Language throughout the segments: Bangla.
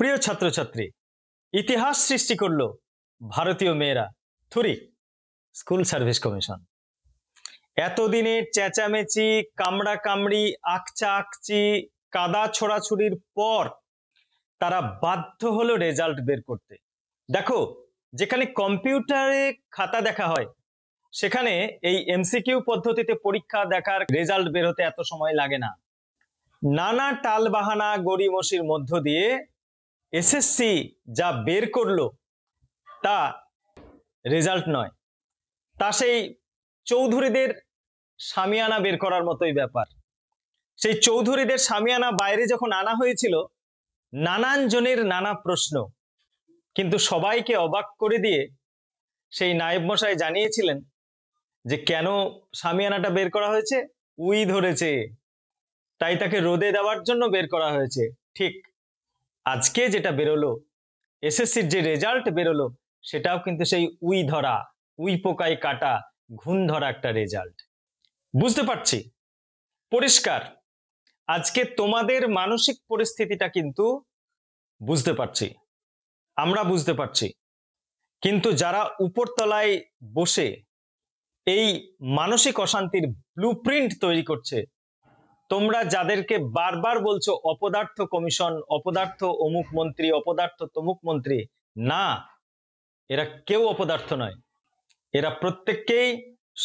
প্রিয় ছাত্রছাত্রী, ইতিহাস সৃষ্টি করলো ভারতীয় মেয়েরা থুরি স্কুল সার্ভিস কমিশন। এতদিনের চেঁচামেচি, কামড়া কামড়ি, আকচা আকচি, কাদা ছোড়াছুড়ির পর তারা বাধ্য হলো রেজাল্ট বের করতে। দেখো, যেখানে কম্পিউটারে খাতা দেখা হয় সেখানে এই এমসিকিউ পদ্ধতিতে পরীক্ষা দেখার রেজাল্ট বের হতে এত সময় লাগে না। নানা টালবাহানা গড়িমসির মধ্য দিয়ে এসএসসি যা বের করলো তা রেজাল্ট নয়, তা সেই চৌধুরীদের সামিয়ানা বের করার মতোই ব্যাপার। সেই চৌধুরীদের সামিয়ানা বাইরে যখন আনা হয়েছিল, নানান জনের নানা প্রশ্ন, কিন্তু সবাইকে অবাক করে দিয়ে সেই নায়েব মশাই জানিয়েছিলেন যে কেন সামিয়ানাটা বের করা হয়েছে, উই ধরেছে, তাই তাকে রোদে দেওয়ার জন্য বের করা হয়েছে। ঠিক আজকে যেটা বেরোলো, এসএসসির যে রেজাল্ট বেরোলো, সেটাও কিন্তু সেই উই ধরা, উই পোকায় কাটা, ঘুণ ধরা একটা রেজাল্ট। বুঝতে পারছি, পরিষ্কার আজকে তোমাদের মানসিক পরিস্থিতিটা কিন্তু বুঝতে পারছি, আমরা বুঝতে পারছি। কিন্তু যারা উপরতলায় বসে এই মানসিক অশান্তির ব্লুপ্রিন্ট তৈরি করছে, তোমরা যাদেরকে বারবার বলছো অপদার্থ কমিশন, অপদার্থ অমুক মন্ত্রী, অপদার্থ তমুক মন্ত্রী, না, এরা কেউ অপদার্থ নয়। এরা প্রত্যেককেই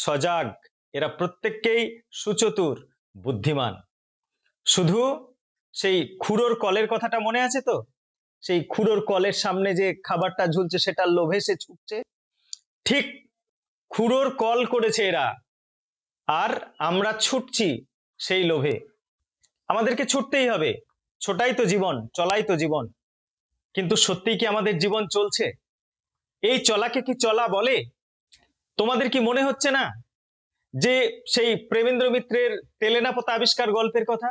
সজাগ, এরা প্রত্যেককেই সুচতুর, বুদ্ধিমান। শুধু সেই খুড়োর কলের কথাটা মনে আছে তো? সেই খুড়োর কলের সামনে যে খাবারটা ঝুলছে সেটার লোভে সে ছুটছে, ঠিক খুড়োর কল করেছে এরা, আর আমরা ছুটছি সেই লোভে। আমাদেরকে ছুটতেই হবে, ছোটাই তো জীবন, চলাই তো জীবন। কিন্তু সত্যিই কি আমাদের জীবন চলছে? এই চলাকে কি চলা বলে? তোমাদের কি মনে হচ্ছে না যে সেই প্রেমেন্দ্র মিত্রের তেলেনাপোতা আবিষ্কার গল্পের কথা,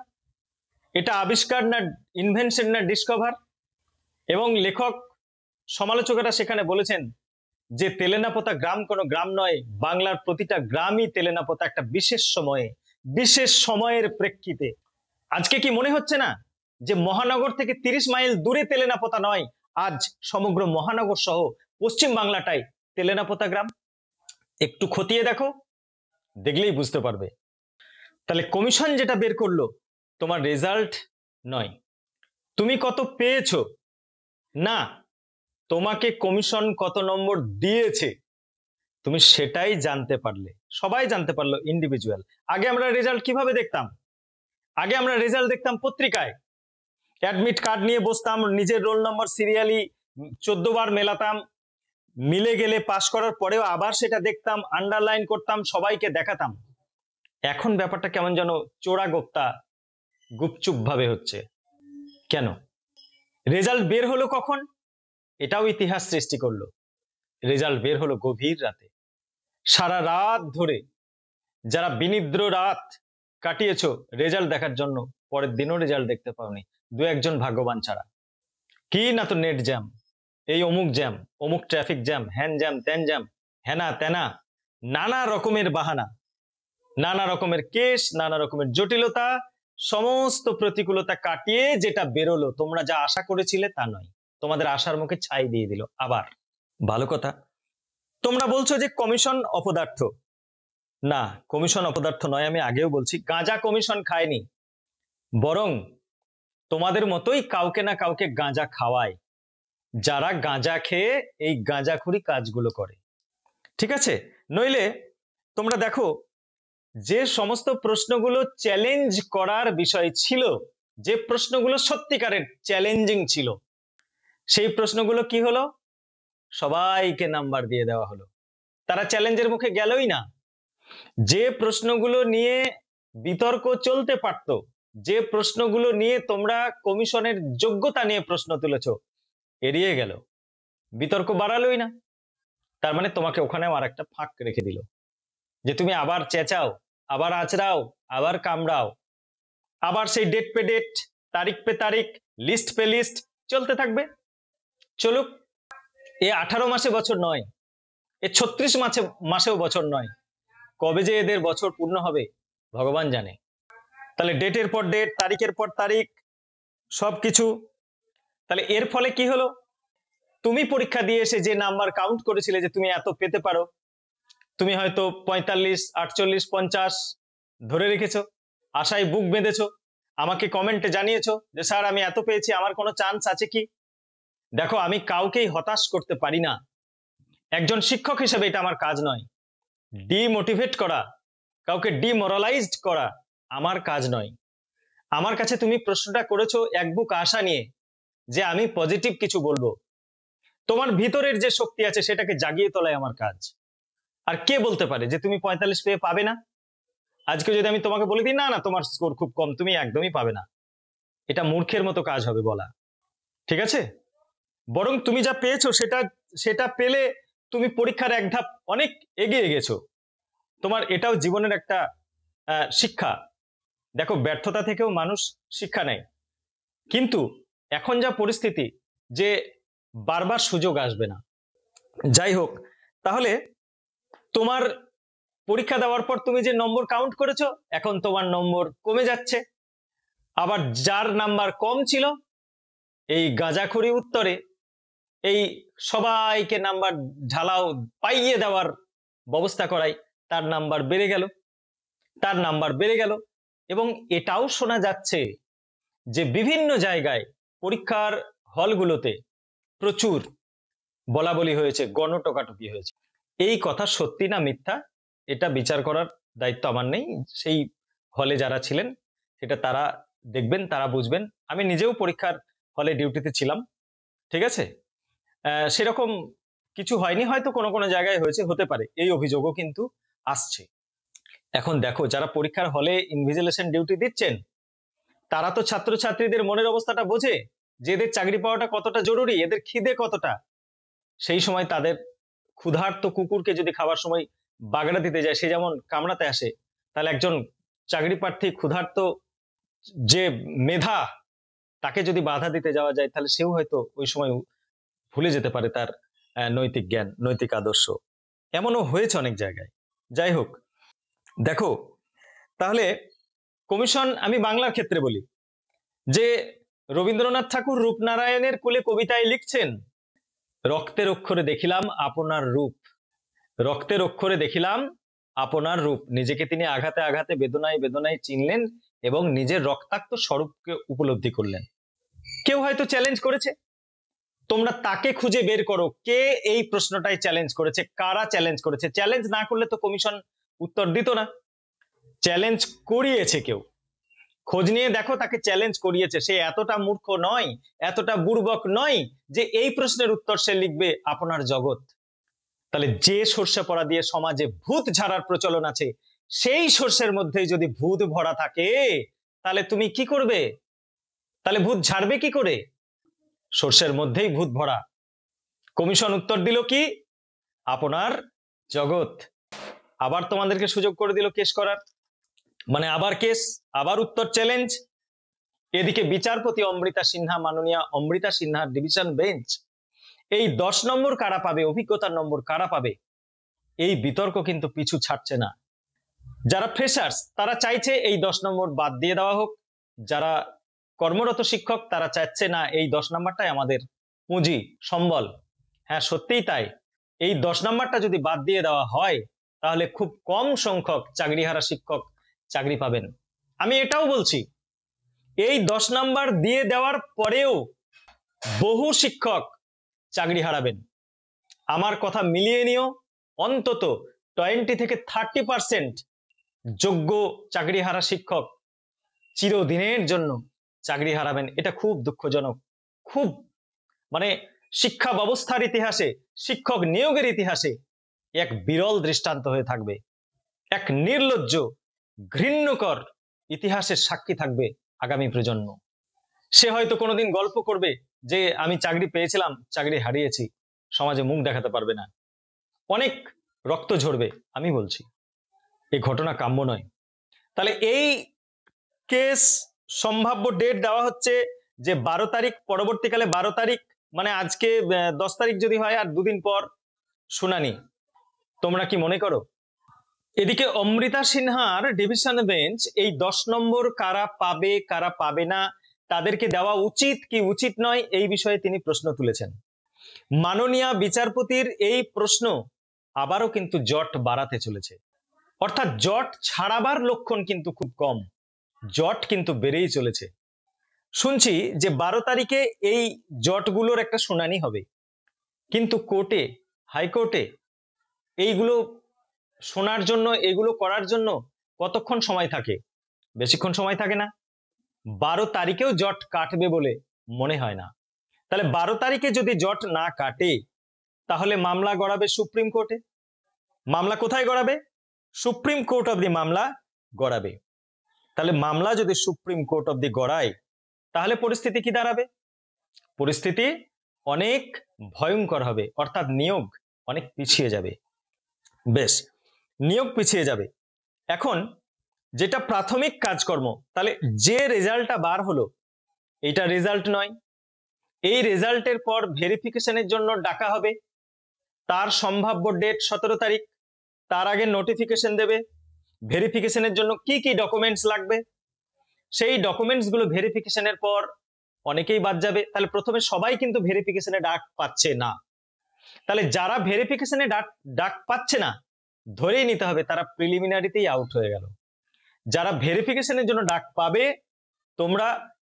এটা আবিষ্কার না ইনভেনশন না ডিসকভার? এবং লেখক, সমালোচকেরা সেখানে বলেছেন যে তেলেনাপোতা গ্রাম কোনো গ্রাম নয়, বাংলার প্রতিটা গ্রামই তেলেনাপোতা একটা বিশেষ সময়ে, বিশেষ সময়ের প্রেক্ষিতে। আজকে কি মনে হচ্ছে না যে মহানগর থেকে 30 মাইল দূরে তেলেনাপোতা নয়, আজ সমগ্র মহানগর সহ পশ্চিম বাংলাটাই তেলেনাপোতা গ্রাম? একটু খতিয়ে দেখো, দেখলেই বুঝতে পারবে। তাহলে কমিশন যেটা বের করলো তোমার রেজাল্ট নয়, তুমি কত পেয়েছো না, তোমাকে কমিশন কত নম্বর দিয়েছে তুমি সেটাই জানতে পারলে, সবাই জানতে পারলো ইন্ডিভিজুয়াল। আগে আমরা রেজাল্ট কিভাবে দেখতাম? আগে আমরা রেজাল্ট দেখতাম পত্রিকায়, অ্যাডমিট কার্ড নিয়ে বসতাম, নিজের রোল নম্বর সিরিয়ালি 14 বার মেলাতাম, মিলে গেলে পাস করার পরেও আবার সেটা দেখতাম, আন্ডারলাইন করতাম, সবাইকে দেখাতাম। এখন ব্যাপারটা কেমন যেন চোরা গোপ্তা, গুপচুপ ভাবে হচ্ছে। কেন? রেজাল্ট বের হলো কখন? এটাও ইতিহাস সৃষ্টি করলো। রেজাল্ট বের হলো গভীর রাতে, সারা রাত ধরে যারা বিনিদ্র রাত কাটিয়েছো রেজাল্ট দেখার জন্য, পরের দিনও রেজাল্ট দেখতে পাওনি, দু একজন ভাগ্যবান ছাড়া। কি না তো নেট জ্যাম, এই অমুক জ্যাম, অমুক ট্রাফিক জ্যাম, হ্যান জ্যাম, ত্যান জ্যাম, হেনা তেনা, নানা রকমের বাহানা, নানা রকমের কেস, নানা রকমের জটিলতা, সমস্ত প্রতিকূলতা কাটিয়ে যেটা বেরোলো, তোমরা যা আশা করেছিলে তা নয়, তোমাদের আশার মুখে ছাই দিয়ে দিল। আবার ভালো কথা, তোমরা বলছো যে কমিশন অপদার্থ। না, কমিশন অপদার্থ নয়, আমি আগেও বলছি, গাঁজা কমিশন খায়নি, বরং তোমাদের মতোই কাউকে না কাউকে গাঁজা খাওয়ায়, যারা গাঁজা খেয়ে এই গাঁজাখুরি কাজগুলো করে। ঠিক আছে? নইলে তোমরা দেখো, যে সমস্ত প্রশ্নগুলো চ্যালেঞ্জ করার বিষয় ছিল, যে প্রশ্নগুলো সত্যিকারের চ্যালেঞ্জিং ছিল, সেই প্রশ্নগুলো কি হলো? সবাইকে নাম্বার দিয়ে দেওয়া হলো, তারা চ্যালেঞ্জের মুখে গেলই না। যে প্রশ্নগুলো নিয়ে বিতর্ক চলতে পারত, যে প্রশ্নগুলো নিয়ে তোমরা কমিশনের যোগ্যতা নিয়ে প্রশ্ন তুলেছো, এড়িয়ে গেল, বিতর্ক বাড়ালোই না। তার মানে তোমাকে ওখানেও আর একটা ফাঁক রেখে দিল, যে তুমি আবার চেঁচাও, আবার আঁচড়াও, আবার কামড়াও, আবার সেই ডেট পে ডেট, তারিখ পে তারিখ, লিস্ট পে লিস্ট চলতে থাকবে। চলুক, এ 18 মাসে বছর নয়, এ 36 মাসেও বছর নয়, কবে যে এদের বছর পূর্ণ হবে ভগবান জানে। তাহলে ডেটের পর ডেট, তারিখের পর তারিখ, সবকিছু তাহলে এর ফলে কি হলো, তুমি পরীক্ষা দিয়ে এসে যে নাম্বার কাউন্ট করেছিলে যে তুমি এত পেতে পারো, তুমি হয়তো 45, 48, 50 ধরে রেখেছো, আশায় বুক বেঁধেছো, আমাকে কমেন্টে জানিয়েছো যে স্যার আমি এত পেয়েছি, আমার কোনো চান্স আছে কি। দেখো, আমি কাউকেই হতাশ করতে পারি না, একজন শিক্ষক হিসেবে এটা আমার কাজ নয়। ডিমোটিভেট করা, কাউকে ডিমোরালাইজড করা আমার কাজ নয়। আমার কাছে তুমি প্রশ্নটা করেছো এক বুক আশা নিয়ে যে আমি পজিটিভ কিছু বলবো, তোমার ভিতরের যে শক্তি আছে সেটাকে জাগিয়ে তোলাই আমার কাজ। আর কে বলতে পারে যে তুমি 45 পেয়ে পাবে না? আজকে যদি আমি তোমাকে বলে দিই না না তোমার স্কোর খুব কম, তুমি একদমই পাবে না, এটা মূর্খের মতো কাজ হবে বলা, ঠিক আছে? বরং তুমি যা পেয়েছো সেটা সেটা পেলে তুমি পরীক্ষার এক ধাপ অনেক এগিয়ে গেছো, তোমার এটাও জীবনের একটা শিক্ষা। দেখো, ব্যর্থতা থেকেও মানুষ শিক্ষা নেয়, কিন্তু এখন যা পরিস্থিতি যে বারবার সুযোগ আসবে না। যাই হোক, তাহলে তোমার পরীক্ষা দেওয়ার পর তুমি যে নম্বর কাউন্ট করেছো, এখন তোমার নম্বর কমে যাচ্ছে। আবার যার নাম্বার কম ছিল, এই গাঁজাখড়ি উত্তরে এই সবাইকে নাম্বার ঢালাও পাইয়ে দেওয়ার ব্যবস্থা করাই, তার নাম্বার বেড়ে গেল, তার নাম্বার বেড়ে গেল। এবং এটাও শোনা যাচ্ছে যে বিভিন্ন জায়গায় পরীক্ষার হলগুলোতে প্রচুর বলা বলি হয়েছে, গণটোকাটুকি হয়েছে। এই কথা সত্যি না মিথ্যা এটা বিচার করার দায়িত্ব আমার নেই, সেই হলে যারা ছিলেন সেটা তারা দেখবেন, তারা বুঝবেন। আমি নিজেও পরীক্ষার হলে ডিউটিতে ছিলাম, ঠিক আছে? সেরকম কিছু হয়নি, হয়তো কোনো কোনো জায়গায় হয়েছে, হতে পারে, এই অভিযোগও কিন্তু আসছে। এখন দেখো, যারা পরীক্ষার হলে ইনভিজিলেশন ডিউটি দিচ্ছেন তারা তো ছাত্রছাত্রীদের মনের অবস্থাটা বোঝে যে এদের চাকরি পাওয়াটা কতটা জরুরি, এদের খিদে কতটা। সেই সময় তাদের ক্ষুধার্ত কুকুরকে যদি খাবার সময় বাগড়া দিতে যায়, সে যেমন কামড়াতে আসে, তাহলে একজন চাকরি প্রার্থী ক্ষুধার্ত যে মেধা, তাকে যদি বাধা দিতে যাওয়া যায় তাহলে সেও হয়তো ওই সময় ভুলে যেতে পারে তার নৈতিক জ্ঞান, নৈতিক আদর্শ। এমনও হয়েছে অনেক জায়গায়। যাই হোক, দেখো, তাহলে কমিশন, আমি বাংলার ক্ষেত্রে বলি যে রবীন্দ্রনাথ ঠাকুর রূপনারায়ণের কোলে কবিতায় লিখছেন, রক্তের অক্ষরে দেখিলাম আপনার রূপ, রক্তের অক্ষরে দেখিলাম আপনার রূপ। নিজেকে তিনি আঘাতে আঘাতে বেদনায় বেদনায় চিনলেন এবং নিজের রক্তাক্ত স্বরূপকে উপলব্ধি করলেন। কেউ হয়তো চ্যালেঞ্জ করেছে, তোমরা তাকে খুঁজে বের করো কে এই প্রশ্নটাই চ্যালেঞ্জ করেছে, কারা চ্যালেঞ্জ করেছে। চ্যালেঞ্জ না করলে তো কমিশন উত্তর দিত না। চ্যালেঞ্জ করিয়েছে কেউ, খোঁজ নিয়ে দেখো তাকে চ্যালেঞ্জ করিয়েছে। সে এতটা মূর্খ নয়, এতটা বুর্বক নয় যে এই প্রশ্নের উত্তর সে লিখবে আপনার জগৎ। তাহলে যে সর্ষে পড়া দিয়ে সমাজে ভূত ঝাড়ার প্রচলন আছে, সেই সর্ষের মধ্যেই যদি ভূত ভরা থাকে তাহলে তুমি কি করবে? তাহলে ভূত ঝাড়বে কি করে? সর্ষের মধ্যেই ভূত ভরা। কমিশন উত্তর দিল কি? আপনার জগৎ। আবার তোমাদেরকে সুযোগ করে দিল কেস করার, মানে আবার কেস, আবার উত্তর চ্যালেঞ্জ। এদিকে বিচারপতি অমৃতা সিনহা, মাননীয় অমৃতা সিনহার ডিভিশন বেঞ্চ এই 10 নম্বর কারা পাবে, অভিজ্ঞতার নম্বর কারা পাবে, এই বিতর্ক কিন্তু পিছু ছাড়ছে না। যারা ফ্রেশার্স তারা চাইছে এই 10 নম্বর বাদ দিয়ে দেওয়া হোক, যারা কর্মরত শিক্ষক তারা চাইছে না এই 10 নম্বরটাই আমাদের পুঁজি, সম্বল। হ্যাঁ, সত্যিই তাই। এই 10 নম্বরটা যদি বাদ দিয়ে দেওয়া হয় তাহলে খুব কম সংখ্যক চাকরিহারা শিক্ষক চাকরি পাবেন। আমি এটাও বলছি, এই 10 নম্বর দিয়ে দেওয়ার পরেও বহু শিক্ষক চাকরি হারাবেন। আমার কথা মিলিয়ে নিও, অন্তত 20 থেকে 30% যোগ্য চাকরিহারা শিক্ষক চিরদিনের জন্য চাকরি হারাবেন। এটা খুব দুঃখজনক, খুব, মানে শিক্ষা ব্যবস্থার ইতিহাসে, শিক্ষক নিয়োগের ইতিহাসে এক বিরল দৃষ্টান্ত হয়ে থাকবে, এক নির্লজ্জ ঘৃণ্যকর ইতিহাসের সাক্ষী থাকবে আগামী প্রজন্ম। সে হয়তো কোনোদিন গল্প করবে যে আমি চাকরি পেয়েছিলাম, চাকরি হারিয়েছি, সমাজে মুখ দেখাতে পারবে না, অনেক রক্ত ঝরবে। আমি বলছি এই ঘটনা কাম্য নয়। তাহলে এই কেস সম্ভাব্য ডেট দেওয়া হচ্ছে যে 12 তারিখ, পরবর্তীকালে 12 তারিখ, মানে আজকে 10 তারিখ যদি হয় আর দুদিন পর শুনানি। তোমরা কি মনে করো? এদিকে অমৃতা সিনহার ডিভিশন বেঞ্চ এই 10 নম্বর কারা পাবে কারা পাবে না তাদেরকে দেওয়া উচিত কি উচিত নয় এই বিষয়ে তিনি প্রশ্ন তুলেছেন। মাননীয় বিচারপতির এই প্রশ্ন আবারও কিন্তু জট বাড়াতে চলেছে, অর্থাৎ জট ছাড়াবার লক্ষণ কিন্তু খুব কম, জট কিন্তু বেড়েই চলেছে। শুনছি যে 12 তারিখে এই জটগুলোর একটা শুনানি হবে, কিন্তু কোর্টে, হাইকোর্টে এইগুলো শোনার জন্য, এগুলো করার জন্য কতক্ষণ সময় থাকে? বেশিক্ষণ সময় থাকে না। 12 তারিখেও জট কাটবে বলে মনে হয় না। তাহলে 12 তারিখে যদি জট না কাটে, তাহলে মামলা গড়াবে সুপ্রিম কোর্টে। মামলা কোথায় গড়াবে? সুপ্রিম কোর্ট অব্দি মামলা গড়াবে। তাহলে মামলা যদি সুপ্রিম কোর্ট অব্দি গড়ায়, তাহলে পরিস্থিতি কি দাঁড়াবে? পরিস্থিতি অনেক ভয়ঙ্কর হবে, অর্থাৎ নিয়োগ অনেক পিছিয়ে যাবে। বেশ, নিয়োগ পিছিয়ে যাবে। এখন যেটা প্রাথমিক কাজকর্ম, তাহলে যে রেজাল্টটা বার হলো এটা রেজাল্ট নয়, এই রেজাল্টের পর ভেরিফিকেশনের জন্য ডাকা হবে, তার সম্ভাব্য ডেট 17 তারিখ, তার আগে নোটিফিকেশন দেবে। ভেরিফিকেশনের জন্য কি কি ডকুমেন্টস লাগবে, সেই ডকুমেন্টস গুলো ভেরিফিকেশনের পর অনেকেই বাদ যাবে। তাহলে প্রথমে সবাই কিন্তু ভেরিফিকেশনে ডাক পাচ্ছে না। তাহলে যারা ভেরিফিকেশনে ডাক পাচ্ছে না, ধরেই নিতে হবে তারা প্রিলিমিনারিতেই আউট হয়ে গেল। যারা ভেরিফিকেশনের জন্য ডাক পাবে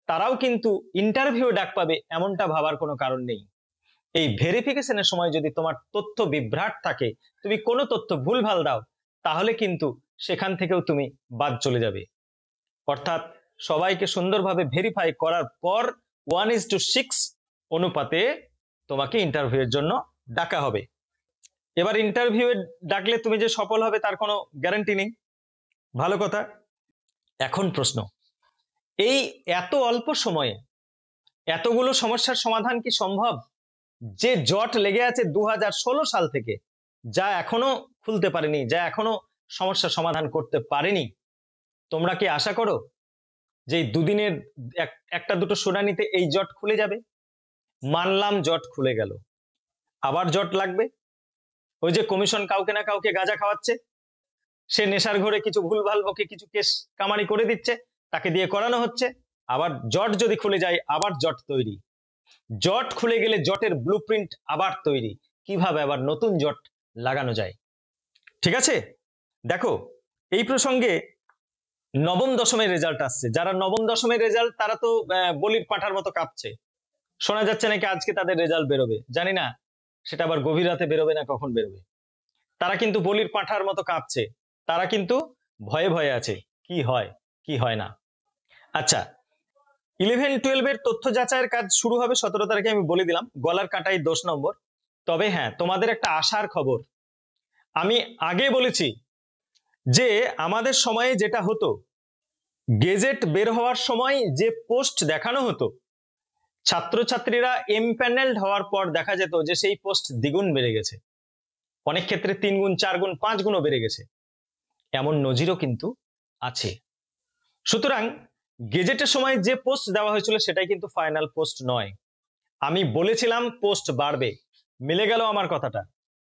তারাও কিন্তু ইন্টারভিউ ডাক পাবে, এমনটা ভাবার কোনো কারণ নেই। এই ভেরিফিকেশনের সময় যদি তোমার তথ্য বিভ্রাট থাকে, তুমি কোনো তথ্য ভুলভাল দাও, তাহলে কিন্তু সেখান থেকেও তুমি বাদ চলে যাবে। অর্থাৎ সবাইকে সুন্দরভাবে ভেরিফাই করার পর 1:6 অনুপাতে তোমাকে ইন্টারভিউয়ের জন্য ডাকা হবে। এবার ইন্টারভিউ ডাকলে তুমি যে সফল হবে তার কোনো গ্যারান্টি নেই। ভালো কথা। এখন প্রশ্ন, এই এত অল্প সময়ে এতগুলো সমস্যার সমাধান কি সম্ভব? যে জট লেগে আছে 2016 সাল থেকে, যা এখনো খুলতে পারেনি, যা এখনো সমস্যার সমাধান করতে পারেনি, তোমরা কি আশা করো যে দুদিনের একটা দুটো শুনানিতে এই জট খুলে যাবে? মানলাম জট খুলে গেল, আবার জট লাগবে। ওই যে কমিশন কাউকে না কাউকে গাঁজা খাওয়াচ্ছে, সে নেশার ঘরে কিছু ভুলভাল বকে কিছু কেস কামারি করে দিচ্ছে, তাকে দিয়ে করানো হচ্ছে, আবার জট যদি খুলে যায় আবার জট তৈরি। জট খুলে গেলে জটের ব্লুপ্রিন্ট আবার তৈরি, কিভাবে আবার নতুন জট লাগানো যায়। ঠিক আছে, দেখো এই প্রসঙ্গে নবম দশমের রেজাল্ট আসছে। যারা নবম দশমের রেজাল্ট, তারা তো বলির পাঁঠার মতো কাঁপছে। শোনা যাচ্ছে নাকি আজকে তাদের রেজাল্ট বেরোবে, জানি না সেটা আবার গভীর রাতে বেরোবে না কখন বেরোবে। তারা কিন্তু বলির পাঁঠার মতো কাঁপছে, তারা কিন্তু ভয়ে ভয়ে আছে কি হয় কি হয় না। আচ্ছা, 11-12 এর তথ্য যাচাইয়ের কাজ শুরু হবে 17 তারিখে, আমি বলে দিলাম, গলার কাটাই 10 নম্বর। তবে হ্যাঁ, তোমাদের একটা আশার খবর, আমি আগে বলেছি যে আমাদের সময়ে যেটা হতো, গেজেট বের হওয়ার সময় যে পোস্ট দেখানো হতো, ছাত্রছাত্রীরা এমপ্যানেলড হওয়ার পর দেখা যেত যে সেই পোস্ট দ্বিগুণ বেড়ে গেছে, অনেক ক্ষেত্রে 3 গুণ 4 গুণ 5 গুণও বেড়ে গেছে, এমন নজিরও কিন্তু আছে। সুতরাং গেজেটের সময় যে পোস্ট দেওয়া হয়েছিল সেটাই কিন্তু ফাইনাল পোস্ট নয়। আমি বলেছিলাম পোস্ট বাড়বে, মিলে গেল আমার কথাটা।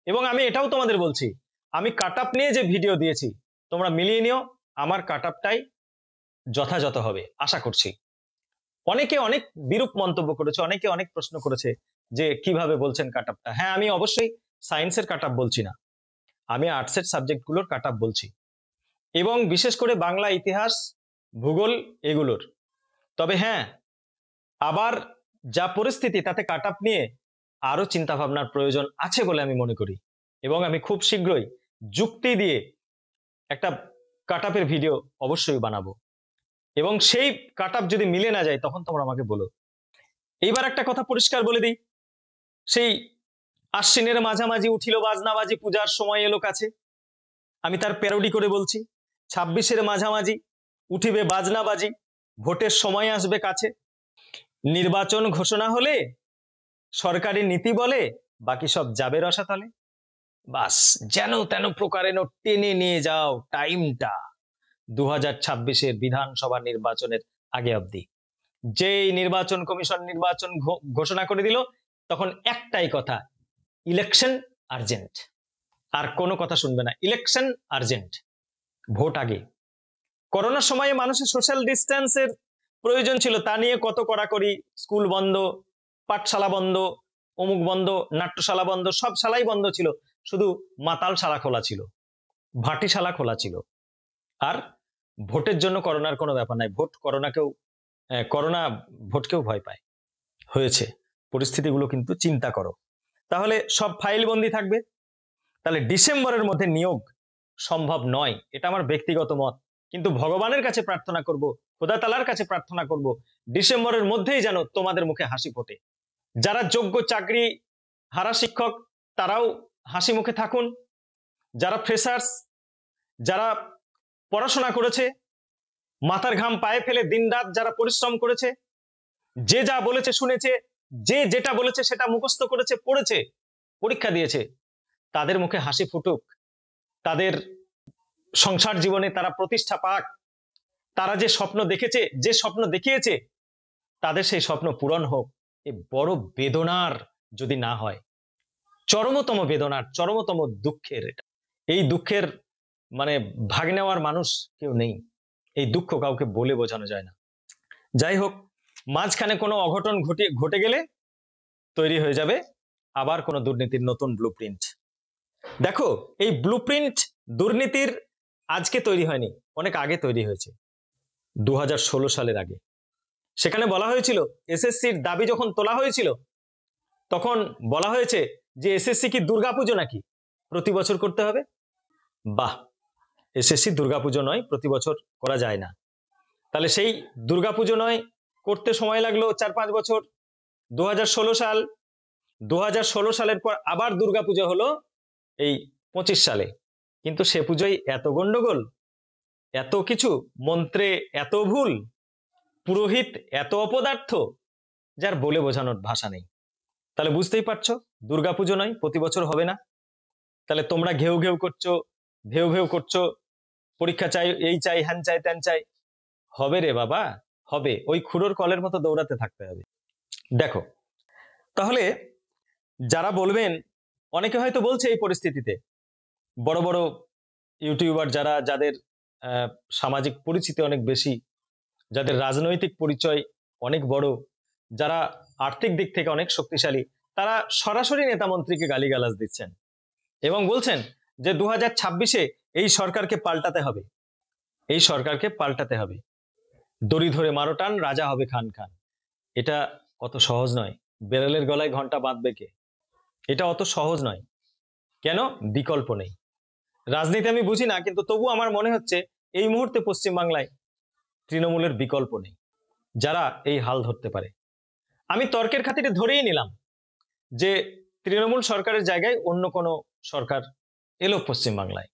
এবং আমি এটাও তোমাদের বলছি, আমি কাট আপ নিয়ে যে ভিডিও দিয়েছি তোমরা মিলিয়ে নিও, আমার কাট আপটাই যথাযথ হবে আশা করছি। অনেকে অনেক বিরূপ মন্তব্য করেছে, অনেকে অনেক প্রশ্ন করেছে যে কিভাবে বলছেন কাট আপটা। হ্যাঁ, আমি অবশ্যই সায়েন্সের কাট আপ বলছি না, আমি আর্টসের সাবজেক্টগুলোর কাট আপ বলছি, এবং বিশেষ করে বাংলা, ইতিহাস, ভূগোল এগুলোর। তবে হ্যাঁ, আবার যা পরিস্থিতি তাতে কাট আপ নিয়ে আরো চিন্তা ভাবনার প্রয়োজন আছে বলে আমি মনে করি, এবং আমি খুব শীঘ্রই যুক্তি দিয়ে একটা কাট আপের ভিডিও অবশ্যই বানাবো, এবং সেই কাট আপ যদি মিলে না যায় তখন তোমরা আমাকে বলো। এইবার একটা কথা পরিষ্কার বলে দিই, সেই আশ্বিনের মাঝামাঝি উঠিল বাজনাবাজি, পূজার সময় এলো কাছে, আমি তার প্যারোডি করে বলছি, 26-এর মাঝামাঝি উঠিবে বাজনাবাজি, ভোটের সময় আসবে কাছে, নির্বাচন ঘোষণা হলে সরকারি নীতি বলে বাকি সব যাবে রসাতলে। বাস যেন তেন প্রকারেণ টেনে নিয়ে যাও টাইমটা 2026-এর বিধানসভা নির্বাচনের আগে অবধি। যেই নির্বাচন কমিশন নির্বাচন ঘোষণা করে দিল, তখন একটাই কথা, ইলেকশন আর্জেন্ট। আর কোনো কথা শুনবে না, ইলেকশন আর্জেন্ট, ভোট আগে। করোনার সময়ে মানুষের সোশ্যাল ডিস্টেন্সের প্রয়োজন ছিল তা নিয়ে কত কড়াকড়ি, স্কুল বন্ধ, পাঠশালা বন্ধ, অমুক বন্ধ, নাট্যশালা বন্ধ, সব শালাই বন্ধ ছিল, শুধু মাতাল শালা খোলা ছিল, ভাটিশালা খোলা ছিল। আর ভোটের জন্য করোনার কোনো ব্যাপার নাই, করোনা ভোটকেও ভয় পায়। হয়েছে পরিস্থিতিগুলো কিন্তু চিন্তা করো। তাহলে সব ফাইল বন্দি থাকবে, তাহলে ডিসেম্বরের মধ্যে নিয়োগ সম্ভব নয়, এটা আমার ব্যক্তিগত মত। কিন্তু ভগবানের কাছে প্রার্থনা করব, খোদা তাআলার কাছে প্রার্থনা করব, ডিসেম্বরের মধ্যেই যেন তোমাদের মুখে হাসি ফোটে। যারা যোগ্য চাকরি হারা শিক্ষক তারাও হাসি মুখে থাকুন, যারা ফ্রেশার্স, যারা পড়াশোনা করেছে, মাথার ঘাম পায়ে ফেলে দিনরাত যারা পরিশ্রম করেছে, যে যা বলেছে শুনেছে, যে যেটা বলেছে সেটা মুখস্থ করেছে, পড়েছে, পরীক্ষা দিয়েছে, তাদের মুখে হাসি ফুটুক, তাদের সংসার জীবনে তারা প্রতিষ্ঠা পাক, তারা যে স্বপ্ন দেখেছে, যে স্বপ্ন দেখিয়েছে, তাদের সেই স্বপ্ন পূরণ হোক। এই বড় বেদনার যদি না হয়, চরমতম বেদনার, চরমতম দুঃখের এটা। এই দুঃখের মানে ভাগ নেওয়ার মানুষ কেউ নেই, এই দুঃখ কাউকে বলে বোঝানো যায় না। যাই হোক, মাঝখানে কোনো অঘটন ঘটে গেলে তৈরি হয়ে যাবে আবার কোনো দুর্নীতির নতুন ব্লুপ্রিন্ট। দেখো, এই ব্লুপ্রিন্ট দুর্নীতির আজকে তৈরি হয়নি, অনেক আগে তৈরি হয়েছে, 2016 সালের আগে। সেখানে বলা হয়েছিল, এসএসসির দাবি যখন তোলা হয়েছিল তখন বলা হয়েছে যে এসএসসি কি দুর্গাপুজো নাকি প্রতি বছর করতে হবে? বাহ, এসএসসি দুর্গাপুজো নয়, প্রতি বছর করা যায় না। তাহলে সেই দুর্গাপুজো নয়, করতে সময় লাগলো 4-5 বছর। 2016 সাল, 2016 সালের পর আবার দুর্গাপুজো হলো এই 25 সালে, কিন্তু সে পুজোয় এত গন্ডগোল, এত কিছু, মন্ত্রে এত ভুল, পুরোহিত এত অপদার্থ, যার বলে বোঝানোর ভাষা নেই। তাহলে বুঝতেই পারছো, দুর্গাপুজো নয়, প্রতি বছর হবে না। তাহলে তোমরা ঘেউ ঘেউ করছো, ভেউ ভেউ করছো, পরীক্ষা চাই, এই চাই, হ্যান চাই, ত্যান চাই, হবে রে বাবা, হবে। ওই খুঁড়োর কলের মতো দৌড়াতে থাকতে হবে। দেখো, তাহলে যারা বলবেন, অনেকে হয়তো বলছে এই পরিস্থিতিতে, বড় বড় ইউটিউবার যারা, যাদের সামাজিক পরিচিতি অনেক বেশি, যাদের রাজনৈতিক পরিচয় অনেক বড়, যারা আর্থিক দিক থেকে অনেক শক্তিশালী, তারা সরাসরি নেতা মন্ত্রীকে গালিগালাজ দিচ্ছেন এবং বলছেন যে 2026-এ এই সরকারকে পাল্টাতে হবে, এই সরকারকে পাল্টাতে হবে, দড়ি ধরে মারো টান, রাজা হবে খান খান। এটা অত সহজ নয়, বেড়ালের গলায় ঘন্টা বাঁধবে কে? এটা অত সহজ নয়। কেন? বিকল্প নেই। রাজনীতি আমি বুঝি না, কিন্তু তবু আমার মনে হচ্ছে এই মুহূর্তে পশ্চিমবাংলায় তৃণমূলের বিকল্প নেই যারা এই হাল ধরতে পারে। আমি তর্কের খাতিরে ধরেই নিলাম যে তৃণমূল সরকারের জায়গায় অন্য কোনো সরকার এলো পশ্চিমবাংলায়,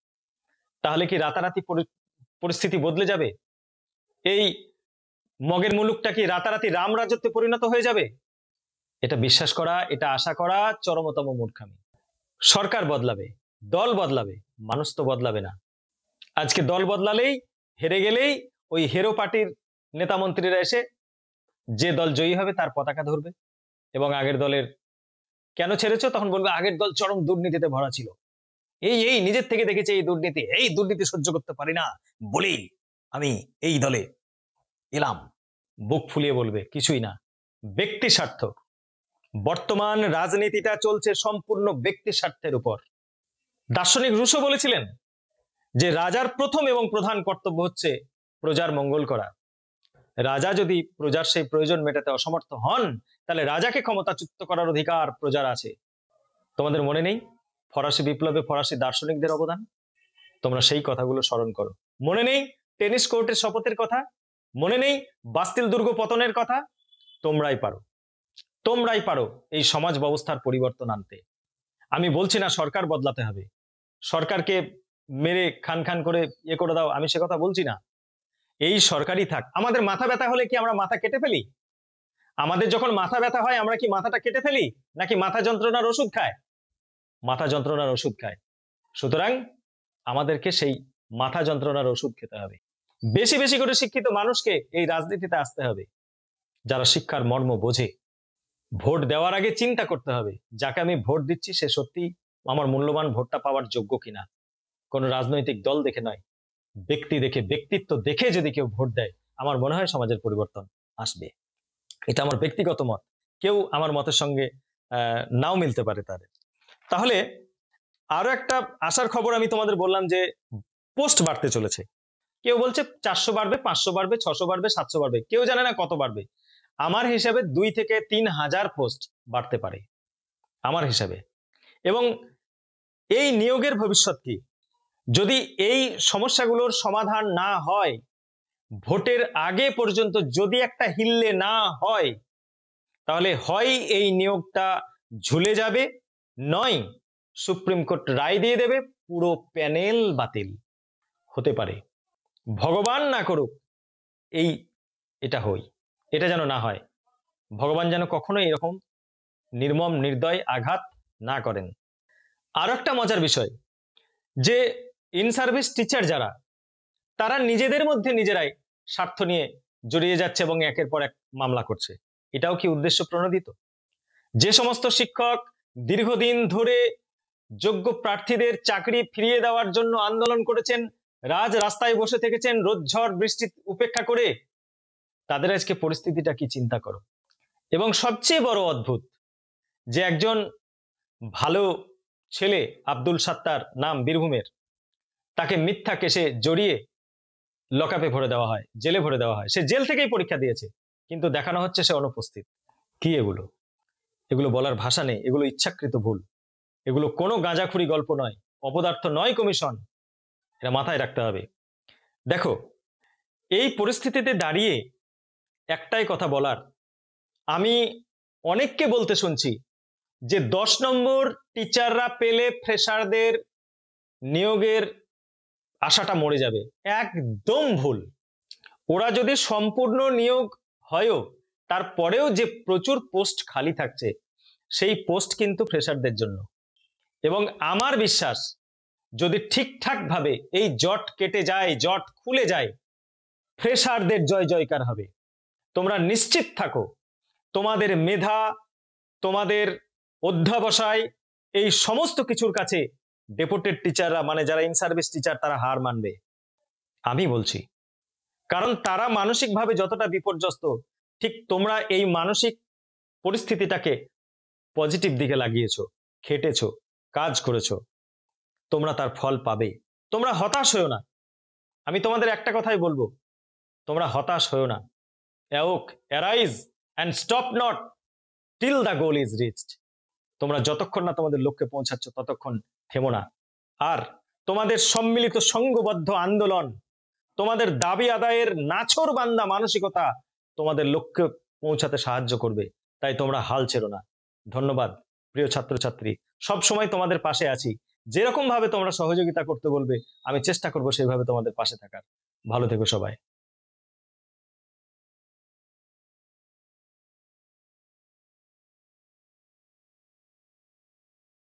তাহলে কি রাতারাতি পরিস্থিতি বদলে যাবে? এই মগের মুলুকটা কি রাতারাতি রাম রাজত্বে পরিণত হয়ে যাবে? এটা বিশ্বাস করা, এটা আশা করা চরমতম মূর্খামি। সরকার বদলাবে, দল বদলাবে, মানুষ তো বদলাবে না। আজকে দল বদলালেই, হেরে গেলেই ওই হেরো পার্টির নেতা মন্ত্রীরা এসে যে দল জয়ী হবে তার পতাকা ধরবে এবং আগের দলের কেন ছেড়েছো তখন বলবে আগের দল চরম দুর্নীতিতে ভরা ছিল, এই নিজের থেকে দেখেছে এই দুর্নীতি সহ্য করতে পারি না বলেই আমি এই দলে এলাম। বুক ফুলিয়ে বলবে কিছুই না, ব্যক্তি স্বার্থ। বর্তমান রাজনীতিটা চলছে সম্পূর্ণ ব্যক্তি স্বার্থের উপর। দার্শনিক রুশো বলেছিলেন যে রাজার প্রথম এবং প্রধান কর্তব্য হচ্ছে প্রজার মঙ্গল করা। রাজা যদি প্রজার সেই প্রয়োজন মেটাতে অসমর্থ হন, তাহলে রাজাকে ক্ষমতাচ্যুত করার অধিকার প্রজার আছে। তোমাদের মনে নেই ফরাসি বিপ্লবে ফরাসি দার্শনিকদের অবদান? তোমরা সেই কথাগুলো স্মরণ করো। মনে নেই টেনিস কোর্টের শপথের কথা? মনে নেই বাস্তিল দুর্গ পতনের কথা? তোমরাই পারো, তোমরাই পারো এই সমাজ ব্যবস্থার পরিবর্তন আনতে। আমি বলছি না সরকার বদলাতে হবে, সরকারকে মেরে খান খান করে করে দাও, আমি সে কথা বলছি না। এই সরকারই থাক। আমাদের মাথা ব্যথা হলে কি আমরা মাথা কেটে ফেলি? আমাদের যখন মাথা ব্যথা হয় আমরা কি মাথাটা কেটে ফেলি, নাকি মাথা যন্ত্রণার ওষুধ খায়? মাথা যন্ত্রণার ওষুধ খায়। সুতরাং আমাদেরকে সেই মাথা যন্ত্রণার ওষুধ খেতে হবে। বেশি বেশি করে শিক্ষিত মানুষকে এই রাজনীতিতে আসতে হবে, যারা শিক্ষার মর্ম বোঝে। ভোট দেওয়ার আগে চিন্তা করতে হবে যাকে আমি ভোট দিচ্ছি সে সত্যি আমার মূল্যবান ভোটটা পাওয়ার যোগ্য কিনা। কোন রাজনৈতিক দল দেখে নয়, ব্যক্তি দেখে, ব্যক্তিত্ব দেখে যদি কেউ ভোট দেয়, আমার মনে হয় সমাজের পরিবর্তন আসবে। এটা আমার ব্যক্তিগত মত, কেউ আমার মতের সঙ্গে নাও মিলতে পারে তাদের। তাহলে আরো একটা আশার খবর আমি তোমাদের বললাম যে পোস্ট বাড়তে চলেছে। কেউ বলছে 400 বাড়বে, 500 বাড়বে, 600 বাড়বে, 700 বাড়বে, কেউ জানে না কত বাড়বে। আমার হিসাবে 2 থেকে 3 হাজার পোস্ট বাড়তে পারে আমার হিসাবে। এবং এই নিয়োগের ভবিষ্যৎ কি? যদি এই সমস্যাগুলোর সমাধান না হয়, ভোটের আগে পর্যন্ত যদি একটা হিললে না হয়, তাহলে হয় এই নিয়োগটা ঝুলে যাবে, নয় সুপ্রিম কোর্ট রায় দিয়ে দেবে পুরো প্যানেল বাতিল হতে পারে। ভগবান না করুক এটা এটা যেন না হয়। ভগবান যেন কখনো এরকম নির্মম নির্দয় আঘাত না করেন। আর একটা মজার বিষয় যে ইন সার্ভিস টিচার যারা, তারা নিজেদের মধ্যে নিজেরাই স্বার্থ নিয়ে জড়িয়ে যাচ্ছে এবং একের পর এক মামলা করছে। এটাও কি উদ্দেশ্য প্রণোদিত? যে সমস্ত শিক্ষক দীর্ঘদিন ধরে যোগ্য প্রার্থীদের চাকরি ফিরিয়ে দেওয়ার জন্য আন্দোলন করেছেন, রাস্তায় বসে থেকেছেন রোদ ঝড় বৃষ্টি উপেক্ষা করে, তাদের আজকে পরিস্থিতিটা কি চিন্তা করো। এবং সবচেয়ে বড় অদ্ভুত যে একজন ভালো ছেলে, আব্দুল সাত্তার নাম, বীরভূমের, তাকে মিথ্যা কেসে জড়িয়ে লকআপে ভরে দেওয়া হয়, জেলে ভরে দেওয়া হয়। সে জেল থেকেই পরীক্ষা দিয়েছে, কিন্তু দেখানো হচ্ছে সে অনুপস্থিত। কি এগুলো বলার ভাষা নেই। এগুলো ইচ্ছাকৃত ভুল, এগুলো কোনো গাঁজাখুরি গল্প নয়, অপদার্থ নয় কমিশন। এটা মাথায় রাখতে হবে। দেখো, এই পরিস্থিতিতে দাঁড়িয়ে একটাই কথা বলার, আমি অনেককে বলতে শুনছি যে 10 নম্বর টিচাররা পেলে ফ্রেশারদের নিয়োগের আশাটা মরে যাবে। একদম ভুল। ওরা যদি সম্পূর্ণ নিয়োগ হয়ও, তারপরেও যে প্রচুর পোস্ট খালি থাকছে, সেই পোস্ট কিন্তু ফ্রেশারদের জন্য। এবং আমার বিশ্বাস, যদি ঠিকঠাক ভাবে এই জট কেটে যায়, জট খুলে যায়, ফ্রেশারদের জয় জয়কার হবে। তোমরা নিশ্চিত থাকো, তোমাদের মেধা, তোমাদের অধ্যাবসায়, এই সমস্ত কিছুর কাছে ডেপুটেড টিচাররা, মানে যারা ইন সার্ভিস টিচার, তারা হার মানবে, আমি বলছি। কারণ তারা মানসিকভাবে যতটা বিপর্যস্ত, ঠিক তোমরা এই মানসিক পরিস্থিতিটাকে পজিটিভ দিকে লাগিয়েছো, খেটেছো, কাজ করেছো, তোমরা তার ফল পাবে। তোমরা হতাশ হয়েও না। আমি তোমাদের একটা কথাই বলবো, তোমরা হতাশ হয়েও না। Arise and stop not till the goal is reached. তোমরা যতক্ষণ না তোমাদের লক্ষ্যে পৌঁছাচ্ছ, ততক্ষণ থেমো না। আর তোমাদের সম্মিলিত সংঘবদ্ধ আন্দোলন, তোমাদের দাবি আদায়ের নাছোড়বান্দা মানসিকতা তোমাদের লক্ষ্যে পৌঁছাতে সাহায্য করবে। তাই তোমরা হাল ছেড়ো না। ধন্যবাদ প্রিয় ছাত্রছাত্রী, সব সময় তোমাদের পাশে আছি। যেরকম ভাবে তোমরা সহযোগিতা করতে বলবে, আমি চেষ্টা করব সেইভাবে তোমাদের পাশে থাকার। ভালো থেকো সবাই।